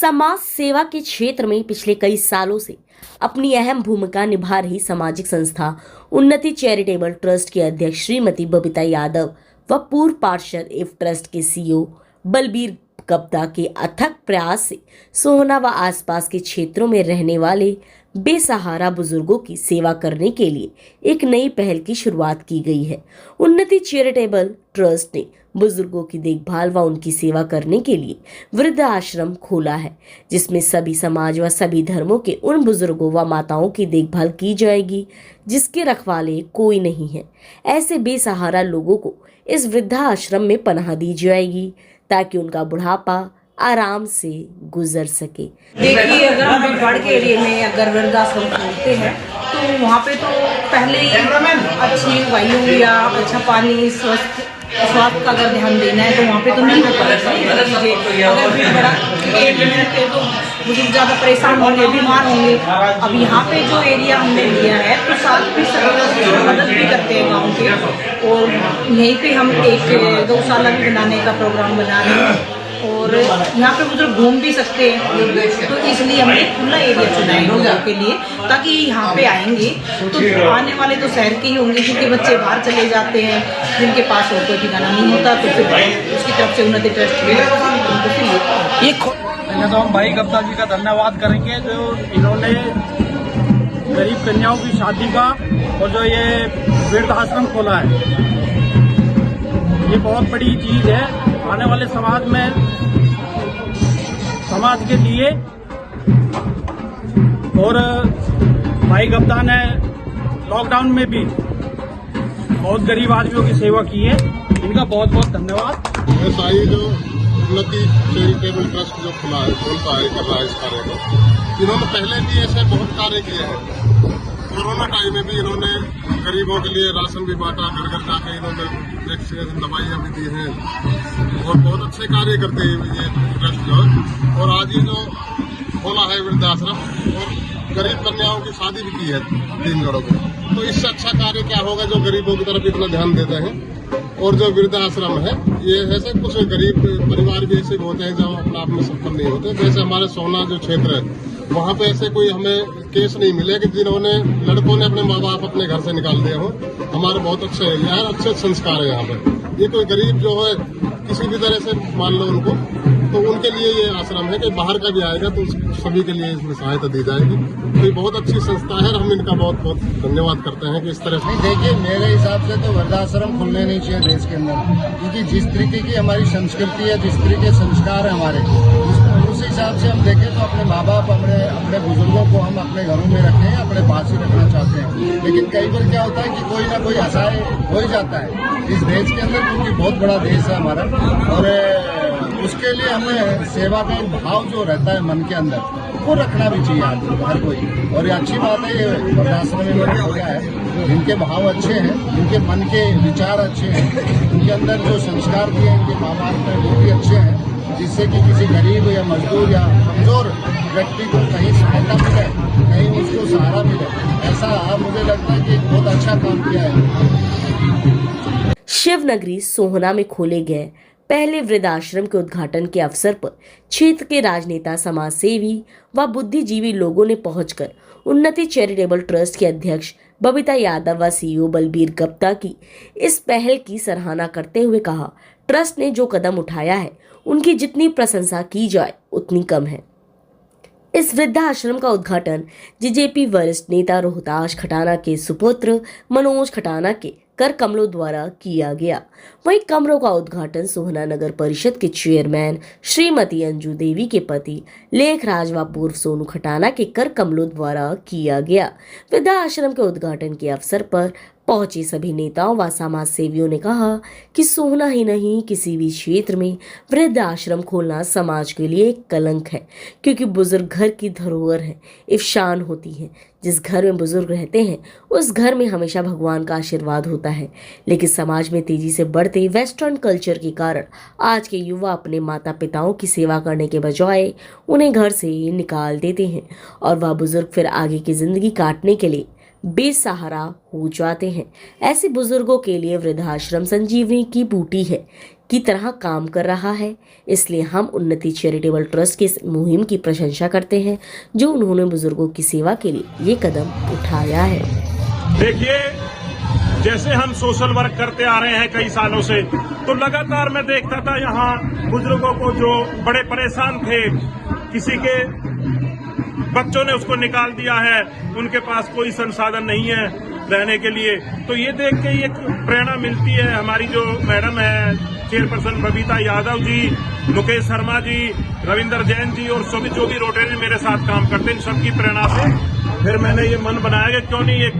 समाज सेवा के क्षेत्र में पिछले कई सालों से अपनी अहम भूमिका निभा रही सामाजिक संस्था उन्नति चैरिटेबल ट्रस्ट की अध्यक्ष श्रीमती बबीता यादव व पूर्व पार्षद इफ ट्रस्ट के सीईओ बलबीर गप्ता के अथक प्रयास से सोहना व आसपास के क्षेत्रों में रहने वाले बेसहारा बुजुर्गों की सेवा करने के लिए एक नई पहल की शुरुआत की गई है। उन्नति चैरिटेबल ट्रस्ट ने बुजुर्गों की देखभाल व उनकी सेवा करने के लिए वृद्ध आश्रम खोला है, जिसमें सभी समाज व सभी धर्मों के उन बुजुर्गों व माताओं की देखभाल की जाएगी जिसके रखवाले कोई नहीं है। ऐसे बेसहारा लोगों को इस वृद्धाश्रम में पनाह दी जाएगी ताकि उनका बुढ़ापा आराम से गुजर सके। देखिए, अगर हम भीड़भाड़ के एरिया में अगर वृद्धाश्रम खोलते हैं तो वहाँ पे तो पहले ही अच्छी वायु या अच्छा पानी स्वास्थ्य का अगर ध्यान देना है तो वहाँ पे तो नहीं हो पाएगा। अगर भीड़भाड़ के एरिया में रहते तो बुजुर्ग ज़्यादा परेशान होंगे, बीमार होंगे। अब यहाँ पे जो एरिया हमने लिया है तो साथ भी मदद भी करते हैं गाँव के, और यहीं पे हम एक गौशाला भी बनाने का प्रोग्राम बना रहे हैं और यहाँ पे बुजुर्ग घूम भी सकते हैं। तो इसलिए हमने खुला एरिया चुना है लोगों के लिए, ताकि यहाँ पे आएंगे तो आने वाले तो शहर के ही होंगे क्योंकि बच्चे बाहर चले जाते हैं जिनके पास और कोई ठिकाना नहीं होता, तो फिर उसकी तरफ से उन्नति ट्रस्ट ये पहले तो हम भाई गप्ता जी का धन्यवाद करेंगे जो इन्होंने गरीब कन्याओं की शादी का और जो ये वृद्धाश्रम खोला है, ये बहुत बड़ी चीज है आने वाले समाज के लिए। और भाई गप्ता ने लॉकडाउन में भी बहुत गरीब आदमियों की सेवा की है, इनका बहुत बहुत धन्यवाद। जो उन्नति चैरिटेबल ट्रस्ट जो खोलता है कर रहा है इस कार्य को, इन्होंने पहले भी ऐसे बहुत कार्य किए हैं। कोरोना टाइम में भी इन्होंने गरीबों के लिए राशन भी बांटा, घर घर जाके इन्होंने वैक्सीनेशन दवाइयाँ भी दी हैं और बहुत अच्छे कार्य करते हैं ये ट्रस्ट जो है। और आज ये जो खोला है वृद्धाश्रम और गरीब कन्याओं की शादी भी की है 3 जोड़ों को, तो इससे अच्छा कार्य क्या होगा जो गरीबों की तरफ इतना ध्यान देते हैं। और जो वृद्धाश्रम है ये ऐसे कुछ गरीब परिवार भी ऐसे होते हैं जो अपना आप में सफल नहीं होते। जैसे हमारे सोहना जो क्षेत्र है वहाँ पे ऐसे कोई हमें केस नहीं मिले कि जिन्होंने लड़कों ने अपने माँ बाप अपने घर से निकाल दिए हो। हमारा बहुत अच्छा एरिया है, अच्छे संस्कार है यहाँ पे। ये कोई गरीब जो है किसी भी तरह से मान लो उनको, तो उनके लिए ये आश्रम है कि बाहर का भी आएगा तो सभी के लिए इसमें सहायता दी जाएगी। तो ये बहुत अच्छी संस्था है और हम इनका बहुत बहुत धन्यवाद करते हैं कि इस तरह से। देखिए, मेरे हिसाब से तो वृद्धाश्रम खुलने नहीं चाहिए देश के अंदर, क्योंकि जिस तरीके की हमारी संस्कृति है, जिस तरीके संस्कार है हमारे, उस हिसाब से हम देखें तो अपने माँ बाप अपने बुजुर्गों को हम अपने घरों में रखें, अपने पास ही रखना चाहते हैं। लेकिन कई बार क्या होता है कि कोई ना कोई असहाय हो ही जाता है इस देश के अंदर, क्योंकि बहुत बड़ा देश है हमारा, और उसके लिए हमें सेवा का भाव जो रहता है मन के अंदर वो रखना भी चाहिए आदमी हर कोई। और ये अच्छी बात है, ये वृद्धाश्रम में मैंने खोला है, इनके भाव अच्छे हैं, इनके मन के विचार अच्छे हैं, इनके अंदर जो संस्कार दिए इनके माँ बाप में वो भी अच्छे हैं, जिससे कि किसी गरीब या मजदूर या कमजोर व्यक्ति को कहीं सहायता मिले, कहीं उसको सहारा मिले। ऐसा मुझे लगता है कि बहुत अच्छा काम किया है। शिवनगरी सोहना में खोले गए पहले वृद्धाश्रम के उद्घाटन के अवसर पर क्षेत्र के राजनेता, समाज सेवी व बुद्धिजीवी लोगों ने पहुंचकर उन्नति चैरिटेबल ट्रस्ट के अध्यक्ष बबीता यादव व सीईओ बलबीर गप्ता की इस पहल की सराहना करते हुए कहा, ट्रस्ट ने जो कदम उठाया है उनकी जितनी प्रशंसा की जाए उतनी कम है। इस वृद्धाश्रम का उद्घाटन जेजेपी वरिष्ठ नेता रोहताश खटाना के सुपुत्र मनोज खटाना के कर कमलों द्वारा किया गया। वहीं कमरों का उद्घाटन सोहना नगर परिषद के चेयरमैन श्रीमती अंजू देवी के पति लेखराज व पूर्व सोनू खटाना के कर कमलों द्वारा किया गया। वृद्धाश्रम के उद्घाटन के अवसर पर पहुंचे सभी नेताओं व समाज सेवियों ने कहा कि सोहना ही नहीं, किसी भी क्षेत्र में वृद्ध आश्रम खोलना समाज के लिए एक कलंक है, क्योंकि बुजुर्ग घर की धरोहर है, इफ्शान होती है। जिस घर में बुजुर्ग रहते हैं उस घर में हमेशा भगवान का आशीर्वाद होता है। लेकिन समाज में तेजी से बढ़ते वेस्टर्न कल्चर के कारण आज के युवा अपने माता पिताओं की सेवा करने के बजाय उन्हें घर से निकाल देते हैं और वह बुजुर्ग फिर आगे की जिंदगी काटने के लिए बेसहारा हो जाते हैं। ऐसे बुजुर्गों के लिए वृद्धाश्रम संजीवनी की बूटी है की तरह काम कर रहा है। इसलिए हम उन्नति चैरिटेबल ट्रस्ट की इस मुहिम की प्रशंसा करते हैं जो उन्होंने बुजुर्गों की सेवा के लिए ये कदम उठाया है। देखिए, जैसे हम सोशल वर्क करते आ रहे हैं कई सालों से, तो लगातार मैं देखता था यहाँ बुजुर्गों को जो बड़े परेशान थे, किसी के बच्चों ने उसको निकाल दिया है, उनके पास कोई संसाधन नहीं है रहने के लिए, तो ये देख के एक प्रेरणा मिलती है। हमारी जो मैडम है चेयरपर्सन बबीता यादव जी, मुकेश शर्मा जी, रविंदर जैन जी और सभी जो भी रोटरी मेरे साथ काम करते हैं, इन सबकी प्रेरणा से फिर मैंने ये मन बनाया कि क्यों नहीं एक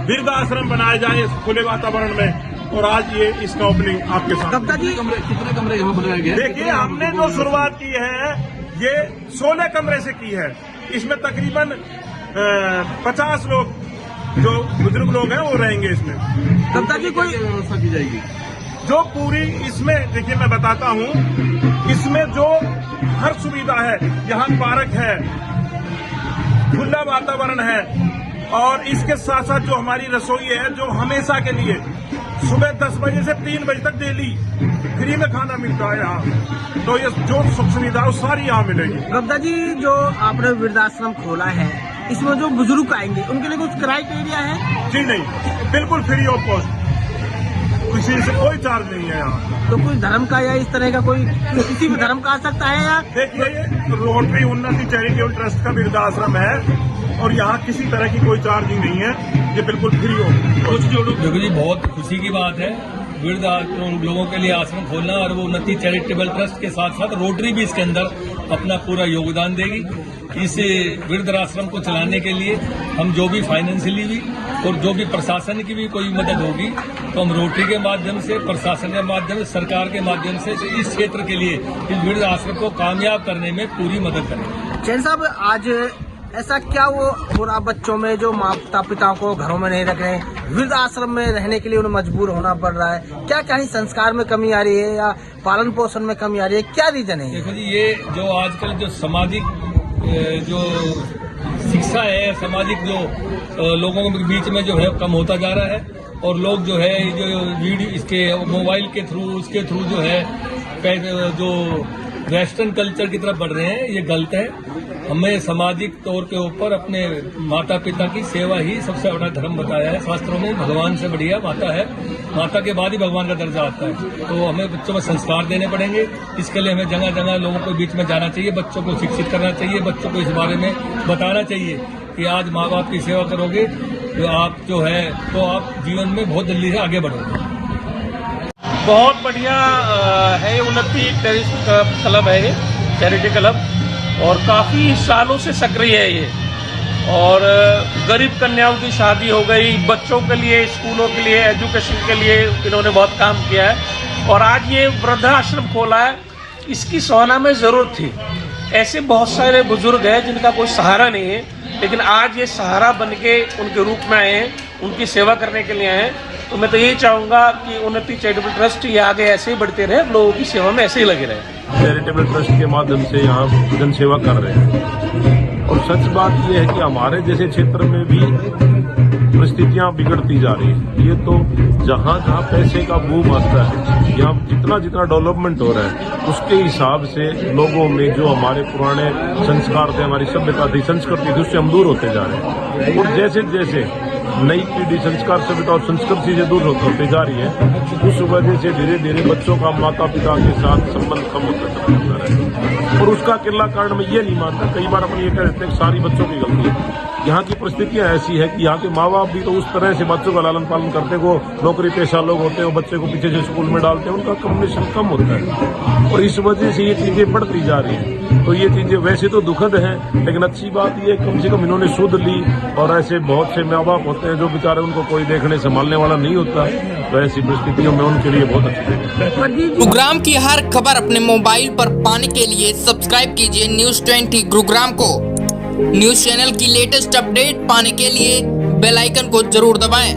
वृद्ध आश्रम बनाया जाए इस खुले वातावरण में, और आज ये इसका ओपनिंग आपके साथ। कितने कमरे यहाँ बनाए गए? देखिए, हमने जो शुरुआत की है ये 16 कमरे से की है। इसमें तकरीबन 50 लोग जो बुजुर्ग लोग हैं वो रहेंगे इसमें। कब तक कोई व्यवस्था की जाएगी? जो पूरी इसमें देखिए मैं बताता हूँ, इसमें जो हर सुविधा है, यहाँ पार्क है, खुला वातावरण है, और इसके साथ साथ जो हमारी रसोई है जो हमेशा के लिए सुबह 10 बजे से 3 बजे तक डेली फ्री में खाना मिलता है यहाँ, तो ये जो सुख सुविधा है सारी यहाँ मिलेगी। गब्दा जी, जो आपने वृद्धाश्रम खोला है, इसमें जो बुजुर्ग आएंगे उनके लिए कुछ क्राइटेरिया है? जी नहीं, बिल्कुल फ्री ऑफ कॉस्ट, किसी से कोई चार्ज नहीं है यहाँ। तो कोई धर्म का या इस तरह का कोई किसी भी धर्म का आ सकता है या? देखिए, ये रोटरी उन्नति चैरिटेबल ट्रस्ट का वृद्धाश्रम है और यहाँ किसी तरह की कोई चार्जिंग नहीं है, ये बिल्कुल फ्री हो। कुछ जोड़ो देखो जी, बहुत खुशी की बात है वृद्ध लोगों के लिए आश्रम खोलना, और वो उन्नति चैरिटेबल ट्रस्ट के साथ साथ रोटरी भी इसके अंदर अपना पूरा योगदान देगी। इस वृद्ध आश्रम को चलाने के लिए हम जो भी फाइनेंशियली भी और जो भी प्रशासन की भी कोई मदद होगी तो हम रोटरी के माध्यम से, प्रशासन के माध्यम से, सरकार के माध्यम से इस क्षेत्र के लिए इस वृद्ध आश्रम को कामयाब करने में पूरी मदद करेंगे। जैन साहब, आज ऐसा क्या वो हो रहा बच्चों में जो माता पिता को घरों में नहीं रख रहे हैं, वृद्ध आश्रम में रहने के लिए उन्हें मजबूर होना पड़ रहा है? क्या कहीं संस्कार में कमी आ रही है या पालन पोषण में कमी आ रही है? क्या रीजन है? देखो जी, ये जो आजकल जो सामाजिक जो शिक्षा है, सामाजिक जो लोगों के बीच में जो है कम होता जा रहा है, और लोग जो है जो वीडियो इसके मोबाइल के थ्रू उसके थ्रू जो है जो वेस्टर्न कल्चर की तरफ बढ़ रहे हैं, ये गलत है। हमें सामाजिक तौर के ऊपर अपने माता पिता की सेवा ही सबसे बड़ा धर्म बताया है शास्त्रों में। भगवान से बढ़िया माता है, माता के बाद ही भगवान का दर्जा आता है। तो हमें बच्चों में संस्कार देने पड़ेंगे। इसके लिए हमें जगह जगह लोगों के बीच में जाना चाहिए, बच्चों को शिक्षित करना चाहिए, बच्चों को इस बारे में बताना चाहिए कि आज माँ बाप की सेवा करोगे तो आप जो है तो आप जीवन में बहुत जल्दी से आगे बढ़ोगे। बहुत बढ़िया है ये उन्नति टेरिस्ट क्लब है, ये चैरिटी क्लब, और काफ़ी सालों से सक्रिय है ये। और गरीब कन्याओं की शादी हो गई, बच्चों के लिए, स्कूलों के लिए, एजुकेशन के लिए इन्होंने बहुत काम किया है। और आज ये वृद्धाश्रम खोला है, इसकी सराहना में ज़रूरत थी। ऐसे बहुत सारे बुजुर्ग हैं जिनका कोई सहारा नहीं है, लेकिन आज ये सहारा बन के उनके रूप में आए हैं, उनकी सेवा करने के लिए आए हैं। तो मैं तो यही चाहूँगा कि उन्नति चैरिटेबल ट्रस्ट ये आगे ऐसे ही बढ़ते रहे, लोगों की सेवा में ऐसे ही लगे रहे। चैरिटेबल ट्रस्ट के माध्यम से यहाँ जन सेवा कर रहे हैं, और सच बात यह है कि हमारे जैसे क्षेत्र में भी परिस्थितियाँ बिगड़ती जा रही है। ये तो जहाँ जहाँ पैसे का बूम आता है, यहाँ जितना जितना डेवलपमेंट हो रहा है उसके हिसाब से लोगों में जो हमारे पुराने संस्कार थे, हमारी सभ्यता थी, संस्कृति थी, उससे हम दूर होते जा रहे हैं। और जैसे जैसे नई पीढ़ी संस्कार सभ्यता और संस्कृति से दूर होते जा रही है, उस वजह से धीरे धीरे बच्चों का माता पिता के साथ संबंध कम होता चला जा रहा है। और उसका अकेला कारण मैं ये नहीं मानता, कई बार अपन ये कह देते हैं सारी बच्चों की गलती है। यहाँ की परिस्थितियाँ ऐसी है कि यहाँ के माँ बाप भी तो उस तरह से बच्चों का लालन पालन करते हैं, वो नौकरी पेशा लोग होते हैं, बच्चे को पीछे से स्कूल में डालते हैं, उनका कम्युनिकेशन कम होता है, और इस वजह से ये चीजें बढ़ती जा रही हैं। तो ये चीजें वैसे तो दुखद हैं, लेकिन अच्छी बात ये कम से कम इन्होंने सुध ली। और ऐसे बहुत से माँ बाप होते हैं जो बेचारे उनको कोई देखने संभालने वाला नहीं होता, तो ऐसी परिस्थितियों में उनके लिए बहुत अच्छी है। गुरुग्राम की हर खबर अपने मोबाइल पर पाने के लिए सब्सक्राइब कीजिए News 20 गुरुग्राम को। न्यूज चैनल की लेटेस्ट अपडेट पाने के लिए बेल आइकन को जरूर दबाएं।